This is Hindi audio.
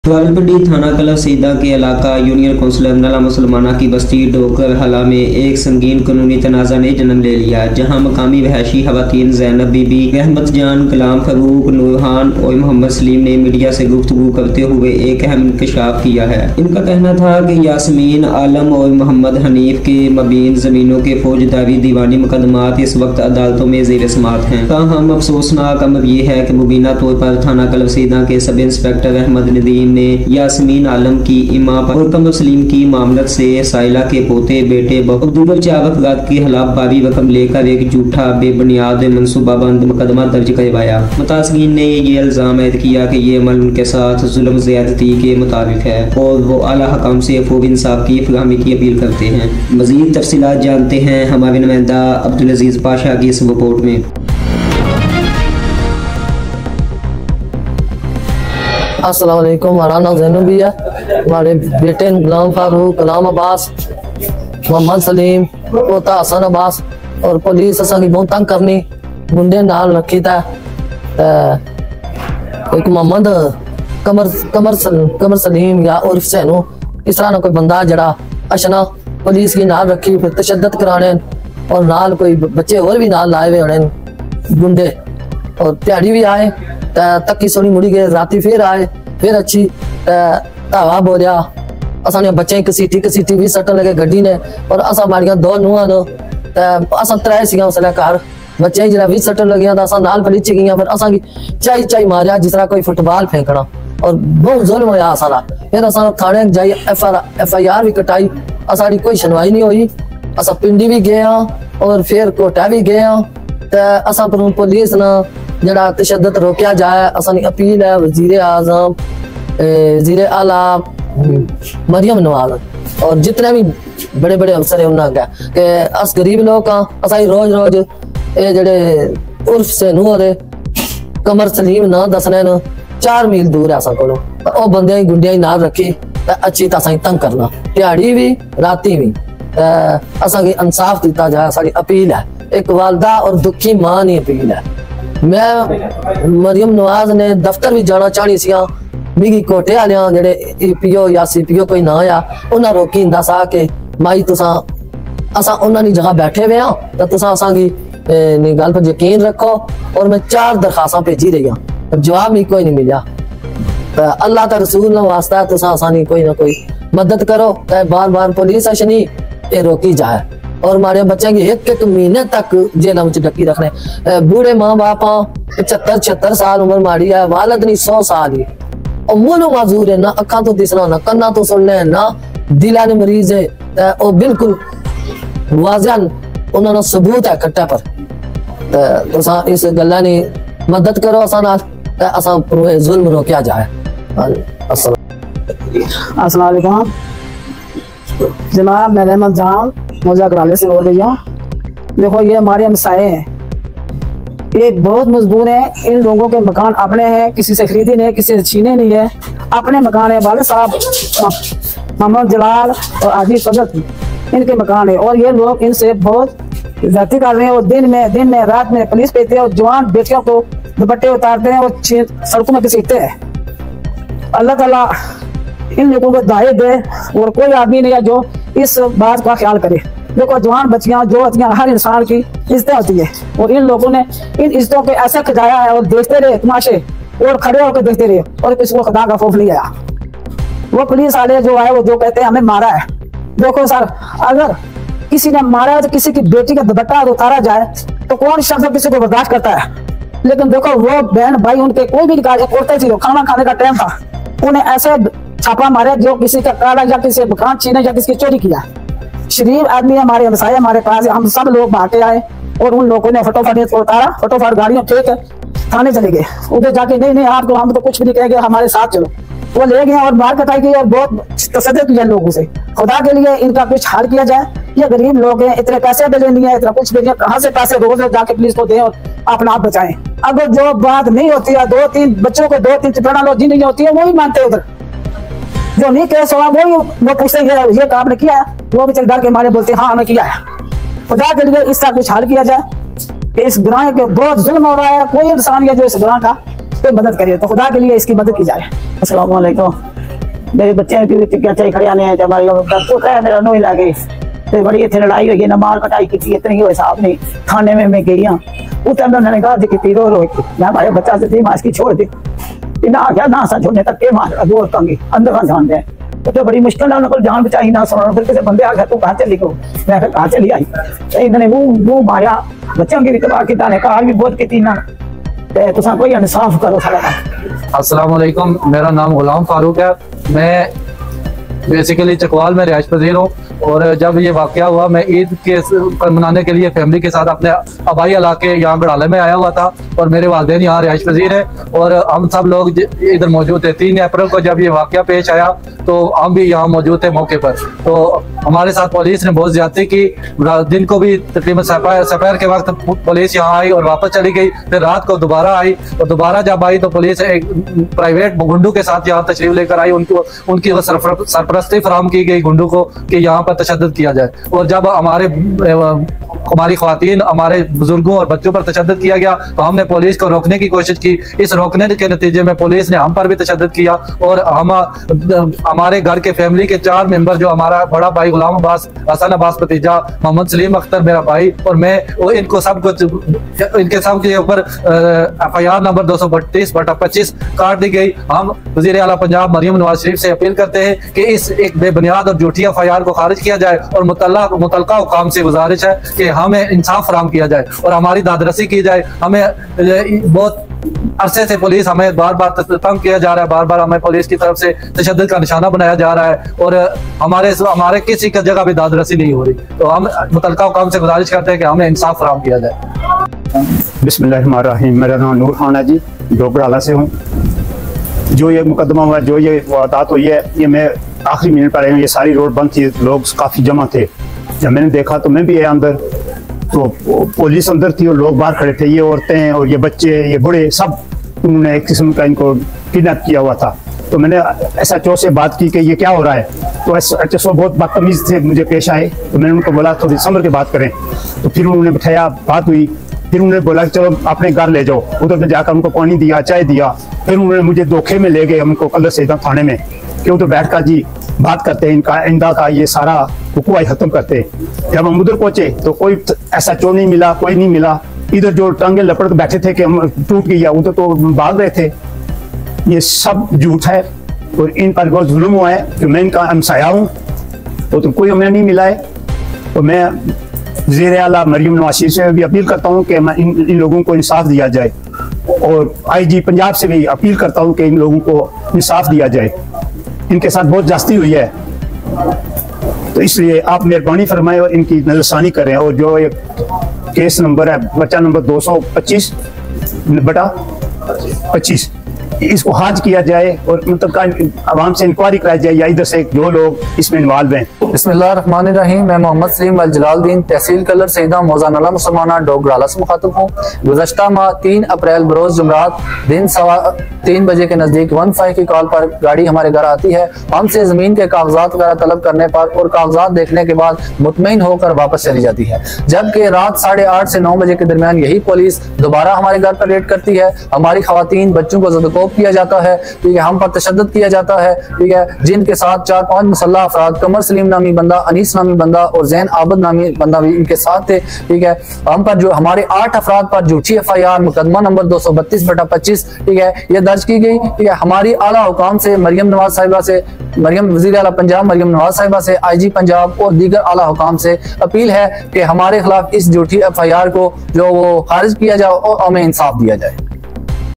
रावलपिंडी थाना कलसीदा के इलाका यूनियन काउंसिलर नला मुसलमाना की बस्ती डोकर हला में एक संगीन कानूनी तनाज़ा ने जन्म ले लिया, जहां मकामी वहशी खवातीन ज़ैनब बीबी, रहमत जान, कलाम फरूक, नूरहान और मोहम्मद सलीम ने मीडिया से गुफ्तगू करते हुए एक अहम इंकशाफ किया है। इनका कहना था कि यास्मीन आलम और मोहम्मद हनीफ के मबीन ज़मीनों के फौजदारी दीवानी मुकदमात इस वक्त अदालतों में ज़ेर समाअत हैं। ताहम अफसोसनाक अमर ये है कि मुबीना तौर पर थाना कलसीदा के सब इंस्पेक्टर अहमद नदीम ने यास्मीन आलम की इमा पर और कमर सलीम की मामलत से साइला के पोते बेटे और दीगर 4 अफराद की खिलाफ बारी रकम लेकर एक झूठा बेबुनियाद मनसूबाबंद मुकदमा दर्ज करवाया। मुतासरीन ने ये इल्जाम ऐद किया कि ये अमल उनके साथ जुल्म ज्यादती के मुताबिक है और वो आला हकाम से फौरी इंसाफ की फराहमी की अपील करते हैं। मजीद तफसीलात जानते हैं हमारे नुमाइंदा अब्दुल अजीज पाशा की इस रिपोर्ट में। अस्सलाम वालेकुम। हमारा नाम ज़ैनब भी है, हमारे बेटे गुलाम फारूक, कलाम अब्बास, मोहम्मद सलीम, पोता हसन अब्बास और पुलिस असांखे बहुत तंग करनी, गुंडे नाल रखी था। एक मोहम्मद कमर सलीम या उर्फ सैनू, इस तरह ना कोई बंदा जड़ा अशना पुलिस की नाल रखी, फिर तशद्दद कराने और नाल कोई बच्चे और भी नाल लाए हुए होने गुंडे, और त्याड़ी भी आए तक्की सोनी मुड़ी गए, राती फिर आए, फिर अच्छी धावा बोलिया असां बच्चे कसीटी भी सट्टन लगे गड्डी ने, और असां मारियां 2 नूहां नो, असां 3 सीगा उसले घर बच्चे जरा भी सट्टन लगियां तो असां नाल पलीच गईयां, फिर असां की चाई मारिया जिस तरह कोई फुटबॉल फेंकना, और बहुत जुल्म होया असां। फिर असां थाने जाई FIR भी कटाई, असां कोई सुनवाई नहीं हुई। असां पिंडी भी गए और फिर कोटा भी गए, असां पुलिस ना जड़ा तशद्दद रोकिया जाए। असानी अपील है वजीर आज़म, वजीर आला मरियम नवाज और जितने भी बड़े बड़े अफसर है उन्होंने कि अस गरीब लोग असाई रोज ये जड़े उर्फ से नूह दे कमर सलीम ना दसने 4 मील दूर है असा कोलों, ओ बंदे गुंडिया नाल रखी अच्छी तरह तंग करना, दिहाड़ी भी राती भी। असा की इंसाफ दिता जाए, साड़ी अपील है, एक वालदा और दुखी मां की अपील है। मैं मरियम नवाज ने दफ्तर भी जाना चाहनी सिया, मिगी कोटे वाले जेडे EPO या CPO कोई ना आया, उन्हें रोकी इंदा सा के माई तुसा असा उन्होंने जगह बैठे हुए तो तुसा असा की गल पर यकीन रखो। और मैं 4 दरखास्तां भेजी रही हूँ, जवाब भी कोई नहीं मिला। तो अल्लाह का रसूल ना वास्ता है, तुसा असानी कोई ना कोई मदद करो, बार पुलिस अशनी ये रोकी जाए और हमारे बच्चे की 1 महीने तक जेल में ढकी रखने। बूढ़े माँ बाप 75-76 साल उम्र मारी है, वालद नहीं 100 साल ही, और मुंह माजूर है, ना अखा तो दिसना, ना कन्ना तो सुनने, ना दिला ने मरीज है, और बिल्कुल वाजन उन्होंने सबूत है कट्टे पर। तो इस गल्ला ने मदद करो असा जुल्म रोकिया जाए। अस्सलाम वालेकुम जनाब, मैं रहमत जान मौजा कराले से बोल रही हूँ। देखो ये हमारे हमसाए हैं, ये बहुत मजबूर हैं, इन लोगों के मकान अपने हैं, किसी से खरीदे नहीं, किसी से छीने नहीं है, अपने मकान है। वाले साहब मोहम्मद जलाल और आजिज फजल इनके मकान है, और ये लोग इनसे बहुत ज्यादती कर रहे हैं। वो दिन में रात में पुलिस भेजते हैं और जवान बेटियों को दुपट्टे उतारते हैं और सड़कों में घसीटते हैं। अल्लाह ताला इन लोगों को दाए दे और कोई आदमी नहीं है जो इस बात का ख्याल करे। देखो जवान बच्चियां जो होती हैं, हर इंसान की इज्जत होती है, और इन लोगों ने इन इज्जतों के ऐसा खजाया है और देखते रहे तमाशे और खड़े होकर देखते रहे, और किसी को खुदा का खौफ नहीं आया। वो पुलिस वाले जो आए वो जो कहते हैं हमें मारा है। देखो सर, अगर किसी ने मारा है तो किसी की बेटी का दुपट्टा उतारा जाए तो कौन शख्स किसी को बर्दाश्त करता है। लेकिन देखो वो बहन भाई उनके कोई भी निकाल उड़ते थी, खाना खाने का टाइम था, उन्हें ऐसे छापा मारे जो किसी का काला या किसी मकान छीने या किसी की चोरी किया। शरीफ आदमी हमारे हमसाए हमारे पास, हम सब लोग भाग के आए और उन लोगों ने फटोफट उतारा, फटोफट गाड़ियों फेंक थाने चले गए। उधर जाके नहीं आपको हम तो कुछ भी नहीं कहेंगे, हमारे साथ चलो। वो ले गए और मार कटाई की और बहुत तसद्दुक किया लोगों से। खुदा के लिए इनका कुछ हाल किया जाए। ये गरीब लोग हैं, इतने पैसे भी नहीं है, इतना कुछ भी नहीं, कहाँ से पैसे रोज जाके पुलिस को दें और अपना आप बचाएं। अगर जो बात नहीं होती है, 2-3 बच्चों को 2-3 चिपड़ा लो जिन नहीं होती है, वो ही मानते उधर जो नहीं केस हुआ वो पूछते हैं ये काम ने किया है, वो भी चल डर के मारे बोलते हैं हाँ हमें किया है। खुदा के लिए इसका कुछ हाल किया जाए कि इस गुनाह के बहुत जुल्म हो रहा है, कोई इंसान है जो इस गुनाह का कोई मदद करे, तो खुदा के लिए इसकी मदद की जाए। अस्सलाम वालेकुम। मेरे बच्चे चाहिए खड़े आने हमारे पोता है मेरा नोई लगे तो बड़ी इतने लड़ाई हुई ना मार कटाई की इतनी हुए साहब ने थाने में मैं गई हाँ उस टाइम उन्होंने कहा की रो रो मैं हमारे बच्चा से थी मास्क की छोड़ दी इन्हें आख्या ना सा छोड़ने तक के मार दूर कंगी अंदर का जान दे तो बड़ी मुश्किल ना उन्होंने जान बचाई ना सुना फिर किसी बंदे आख्या तू कहाँ चली गो मैं फिर कहाँ चली आई तो इन्होंने मुँह मारा बच्चों की भी तबाह की ने कहा भी बहुत की ना तो कोई इंसाफ करो सारा। अस्सलाम वालेकुम, मेरा नाम गुलाम फारूक है। मैं बेसिकली चकवाल में रिहाइश पजीर हूँ और जब ये वाक़या हुआ मैं ईद के मनाने के लिए फैमिली के साथ अपने आबाई इलाके यहाँ गड़ाले में आया हुआ था और मेरे वालिदैन यहाँ रिहाइश पजीर है और हम सब लोग इधर मौजूद थे। 3 अप्रैल को जब ये वाक़या पेश आया तो हम भी यहाँ मौजूद थे मौके पर। तो हमारे साथ पुलिस ने बहुत ज्यादती की, दिन को भी तकरीबन सफर के वक्त पुलिस यहाँ आई और वापस चली गई, फिर रात को दोबारा आई और दोबारा जब आई तो पुलिस एक प्राइवेट गुंडों के साथ यहाँ तशरीफ लेकर आई। उनकी सरपरस्ती फराहम की गई गुंडों को कि यहाँ पर तशद्दुद किया जाए और जब हमारी ख्वातीन हमारे बुजुर्गों और बच्चों पर तशद्दुद किया गया तो हमने पुलिस को रोकने की कोशिश की। इस रोकने के नतीजे में पुलिस ने हम पर भी तशद्दुद किया और हमारे घर के फैमिली के 4 मेंबर जो हमारा बड़ा भाई गुलाम अब्बास, हसन अब्बास भतीजा, मोहम्मद सलीम अख्तर मेरा भाई और मैं, इनको सब कुछ इनके सब के ऊपर FIR नंबर 232/25 काट दी गई। हम वज़ीर आला पंजाब मरियम नवाज शरीफ से अपील करते हैं कि इस एक बेबुनियाद और झूठी FIR को खारिज किया जाए और मुतल्लिका हुकाम से गुजारिश है कि हमें इंसाफ फराहम किया जाए और हमारी दादरसी की जाए। हमें बहुत अरसे से पुलिस हमें बार बार तंग किया जा रहा है, बार बार हमें पुलिस की तरफ से तशद्दुद का निशाना बनाया जा रहा है और हमारे किसी का जगह भी दादरसी नहीं हो रही। तो हम मुतल्लिका हुकाम से गुजारिश करते हैं कि हमें इंसाफ फराहम किया जाए। बिस्मिल्लाहिर्रहमानिर्रहीम, मेरा नाम नूर खान है जी, डोगराला से हूँ। जो ये मुकदमा हुआ, जो ये वारदात हुई है, ये मैं आखिरी मिनट पर आया हूँ। ये सारी रोड बंद थी, लोग काफ़ी जमा थे। जब मैंने देखा तो मैं भी आया अंदर, तो पुलिस अंदर थी और लोग बाहर खड़े थे। ये औरतें और ये बच्चे, ये बूढ़े, सब उन्होंने एक किस्म का इनको किडनैप किया हुआ था। तो मैंने SHO से बात की कि ये क्या हो रहा है, तो SHO बहुत बदतमीज थे, मुझे पेश आए। तो मैंने उनको बोला थोड़ी संभल के बात करें, तो फिर उन्होंने बिठाया, बात हुई। फिर उन्होंने बोला कि चलो अपने घर ले जाओ। उधर में जाकर उनको पानी दिया, चाय दिया। फिर उन्होंने मुझे धोखे में ले गए हमको कलर सैदा थाने में, कि उधर बैठ कर जी बात करते हैं, इनका इंदा का ये सारा हुकूक खत्म करते हैं। जब हम उधर पहुंचे तो कोई SHO नहीं मिला, कोई नहीं मिला। इधर जो टांगे लपड़ के बैठे थे कि हम टूट गया, उधर तो भाग रहे थे। ये सब झूठ है और इन पर बहुत जुल्म हुआ है। कि मैं इनका हमसाया हूँ तो कोई हमें नहीं मिला है। तो मैं वज़ीर आला मरियम नवाज शरीफ से भी अपील करता हूँ कि इन लोगों को इंसाफ दिया जाए और IG पंजाब से भी अपील करता हूँ कि इन लोगों को इंसाफ दिया जाए। इनके साथ बहुत जास्ती हुई है, तो इसलिए आप मेहरबानी फरमाएं और इनकी नजरसानी करें। और जो एक केस नंबर है, बच्चा नंबर 225/25, इसको खारिज किया जाए और मतलब आवाम से इंक्वायरी कराई जाए, या इधर से जो लोग इसमें इन्वॉल्व हैं। बिस्मिल्लाहिर्रहमानिर्रहीम, मैं मोहम्मद सलीम अल जलालुद्दीन, तहसील कलर सईदा मौजा नला मुसलमाना डोगराला से मुखातब हूँ। गुज़श्ता माह 3 अप्रैल बरोज जुमरात दिन 3:15 बजे के नज़दीक 15 की कॉल पर गाड़ी हमारे घर आती है। हमसे ज़मीन के कागजात वगैरह तलब करने पर और कागजात देखने के बाद मुतमईन होकर वापस चली जाती है। जबकि रात 8:30 से 9 बजे के दरमियान यही पुलिस दोबारा हमारे घर पर रेड करती है। हमारी खवातीन बच्चों को ज़दकोब किया जाता है, ठीक है, हम पर तशद्दुद किया जाता है, ठीक है, जिनके साथ 4-5 मुसल्लह अफराद, कमर सलीम नामी बंदा, अनीस नामी बंदा और जैन आबद नामी बंदा भी इनके साथ थे, ठीक है। हम पर जो हमारे 8 अफराद पर झूठी FIR मुकदमा नंबर 232/25, ठीक है, ये दर्ज की गई, ठीक है। हमारी आला हुकाम से मरियम नवाज साहिबा से, मरियम वज़ीर आला पंजाब मरियम नवाज साहिबा से, IG पंजाब और दीगर आला हुकाम से अपील है कि हमारे खिलाफ इस झूठी FIR को जो वो खारिज किया जाए और हमें इंसाफ दिया जाए।